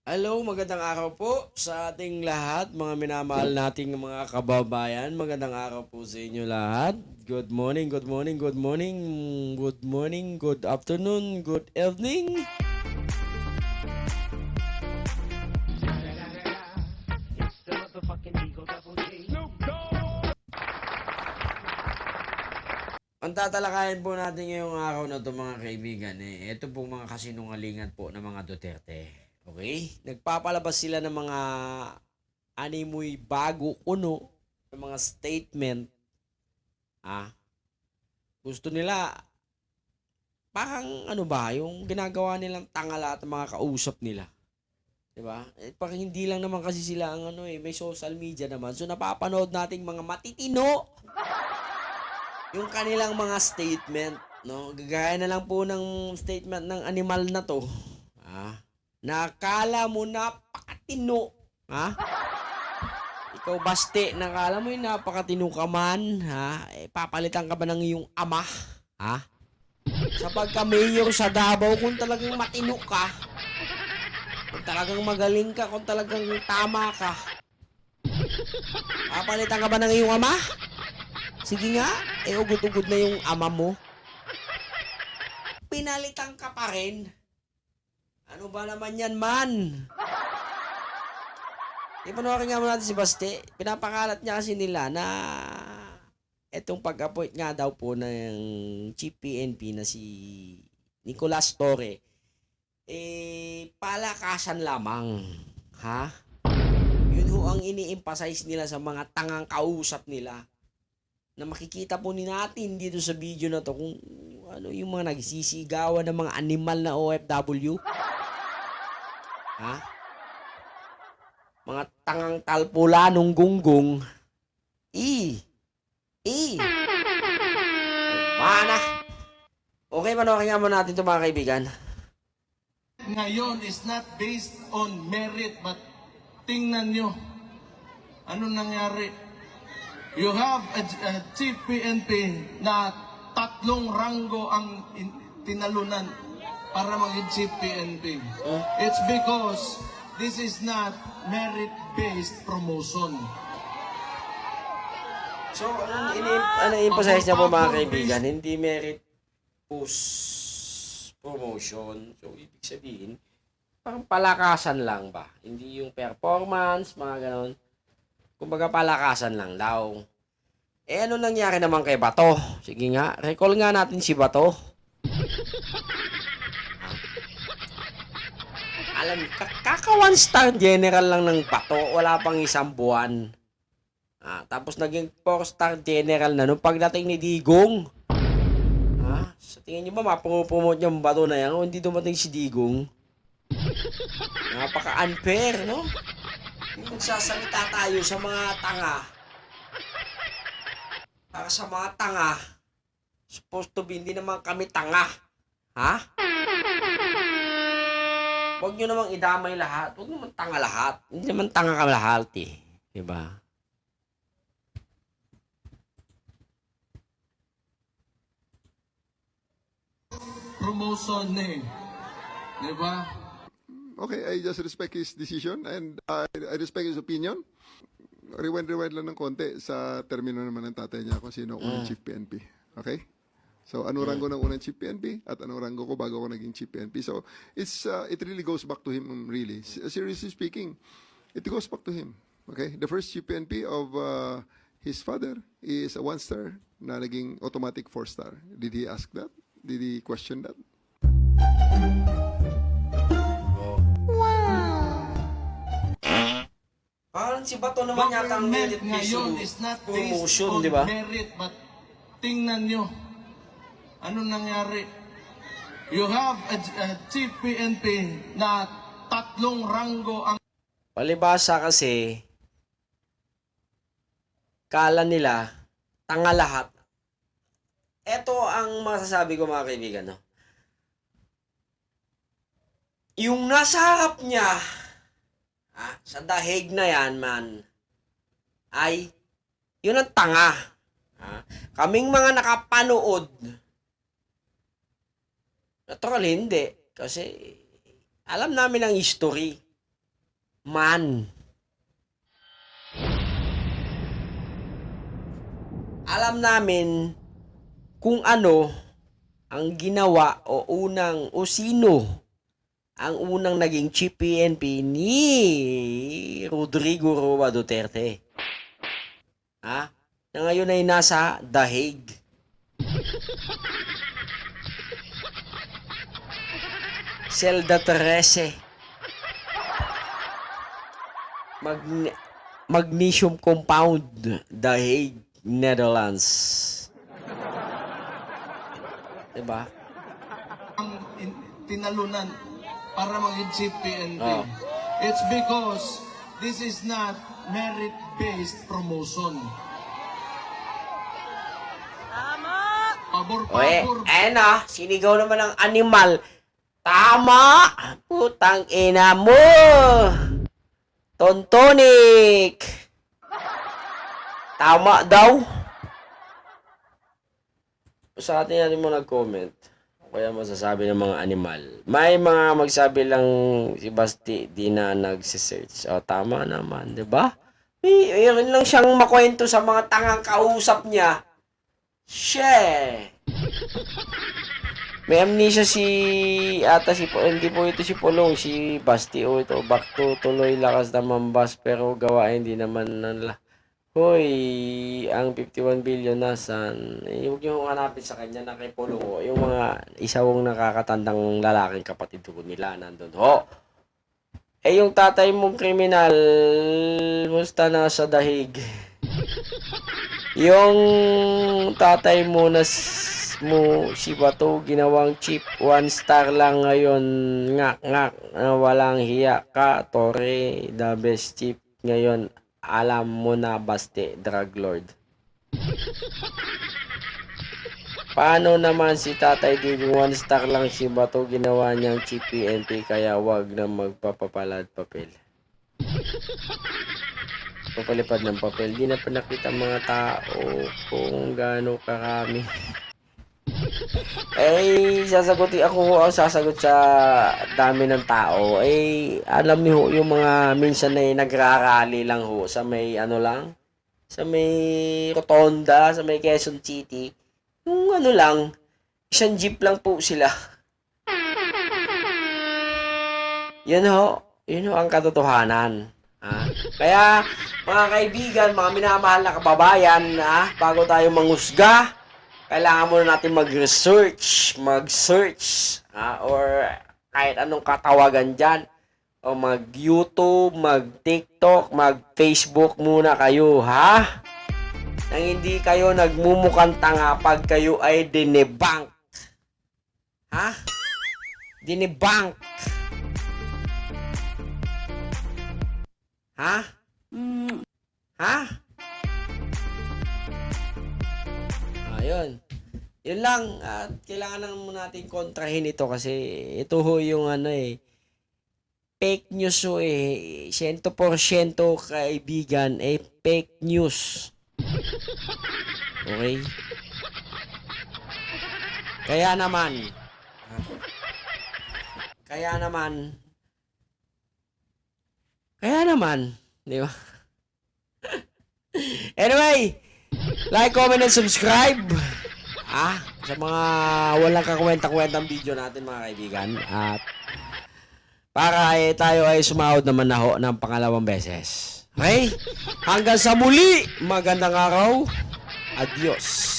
Hello, magandang araw po sa ating lahat, mga minamahal nating mga kababayan. Magandang araw po sa inyo lahat. Good morning, good morning, good morning, good morning, good afternoon, good evening. Ang tatalakayin po natin ngayong araw na to mga kaibigan, ito po mga kasinungalingan po ng mga Duterte. Okay? Nagpapalabas sila ng mga animoy bago kuno, ng mga statement. Ah, gusto nila, parang ano ba, yung ginagawa nilang tanga lahat ng mga kausap nila. 'Di ba? Parang hindi lang naman kasi sila ang may social media naman. So napapanood nating mga matitino yung kanilang mga statement, no? Gagaya na lang po ng statement ng animal na to. Ah, nakala mo napakatino, ha? Ikaw baste, nakala mo yung napakatino ka man, ha? Papalitan ka ba ng iyong ama, ha? Sa pagka-mayor sa Davao, kung talagang matino ka, kung talagang magaling ka, kung talagang tama ka, papalitan ka ba ng iyong ama? Sige nga, ugod-ugod na yung ama mo. Pinalitan ka pa rin. Ano ba naman yan, man? Ipanuwarin nga mo natin si Baste. Pinapakalat niya kasi nila na etong pag-appoint nga daw po ng Chief PNP na si Nicolas Torre, palakasan lamang. Ha? Yun ho ang ini-emphasize nila sa mga tangang kausap nila. Na makikita po ni natin dito sa video na to kung ano yung mga nagsisigawan ng mga animal na OFW. Ha? Mga tangang talpula nung gunggong. I. I. Mana. Okay, panoorin nga mo natin ito mga kaibigan. Ngayon is not based on merit, but tingnan nyo ano nangyari. You have a chief PNP na tatlong ranggo ang tinalunan para maging chief PNP. It's because this is not merit-based promotion. So, ano emphasize niya po mga kaibigan, hindi merit post promotion. So, ibig sabihin, parang palakasan lang ba? Hindi yung performance, mga ganon. Kumbaga palakasan lang daw. Ano nangyari naman kay Bato? Sige nga, recall nga natin si Bato. Alam, kaka 1-star general lang ng Bato, wala pang isang buwan. Tapos naging 4-star general na nung pagdating ni Digong. Sa tingin niyo ba mapromote yung Bato na yan o hindi dumating si Digong? Napaka-unfair, no? Yung magsasalita tayo sa mga tanga. Para sa mga tanga, supposed to be, hindi naman kami tanga. Ha? Huwag nyo namang idamay lahat. Huwag naman tanga lahat. Hindi naman tanga kami lahat eh. Diba? Promotion eh. Diba? Okay, I just respect his decision and I respect his opinion. Rewind lang ng konti sa termino naman ng tatay niya kung sino unang chief PNP. Okay? So, anong ranggo ng unang chief PNP at anong ranggo ko bago ako naging chief PNP. So, it really goes back to him really. Seriously speaking, it goes back to him. Okay? The first chief PNP of his father is a 1-star na naging automatic 4-star. Did he ask that? Did he question that? Parang si Bato naman yata ang merit ngayon is not based promotion, on di ba? merit, but tingnan nyo ano nangyari. You have a chief PNP na tatlong ranggo ang Palibasa kasi, kala nila, tanga lahat. Ito ang masasabi ko mga kaibigan, no? Yung nasa harap niya, sa dahig na yan, man, ay, yun ang tanga. Kaming mga nakapanood, natural hindi. Kasi, alam namin ang history. man. Alam namin kung ano ang ginawa o sino ang unang naging chief PNP ni Rodrigo Roa Duterte. Ha? Na ngayon ay nasa The Hague. Celda 13. Magnesium Compound, The Hague, Netherlands. Diba? Ang tinalunan para maging chief PNP. Oh. It's because this is not merit-based promotion. Pabor-pabor. Sinigaw naman ng animal. Tama! Putang ina mo! Tontonik! Tama daw? Sa atin natin mo nag-comment. O kaya masasabi ng mga animal. May mga magsabi lang si Basti di na nagsisearch. O, tama naman, di ba? Yun lang siyang makwento sa mga tangang kausap niya. Share! May amnesia hindi po ito si Polong, si Basti. O ito, back to tuloy lakas naman bus pero gawain hindi naman nala. Hoy, ang 51 billion nasan? Huwag niyo hanapin sa kanya na kay Polong. O, yung mga isawang nakakatandang lalaking kapatid ko nila nandun. Ho! Yung tatay mong kriminal, musta na sa dahig? Yung tatay mo si Bato ginawang chief 1 star lang ngayon ngak walang hiya ka Tore the best chief ngayon alam mo na Basti drug lord. Paano naman si tatay din 1 star lang si Bato ginawa niyang chief PNP kaya wag na magpapapalad papel. Papalipad ng papel, di na pinakita mga tao kung gaano karami. Ako ang sasagot sa dami ng tao. Alam niyo yung mga minsan na nagrarally lang ho sa may sa may Rotonda, sa may Quezon City. Yung isang jeep lang po sila. Yun ho ang katotohanan. Kaya mga kaibigan, mga minamahal na kababayan, bago tayo mangusga, kailangan muna natin mag-search, or kahit anong katawagan dyan, o mag-YouTube, mag-TikTok, mag-Facebook muna kayo, nang hindi kayo nagmumukhang tanga pag kayo ay dinebank. Dinebank. Ayun. Yun lang. At kailangan naman natin kontrahin ito kasi ito ho yung fake news ho 100% kaibigan fake news. Okay? Kaya naman, di ba? Anyway, like, comment, and subscribe. Sa mga walang kakwenta-kwentang video natin mga kaibigan. At para tayo ay sumahod naman na ho ng pangalawang beses. Okay? Hanggang sa muli, magandang araw. Adios.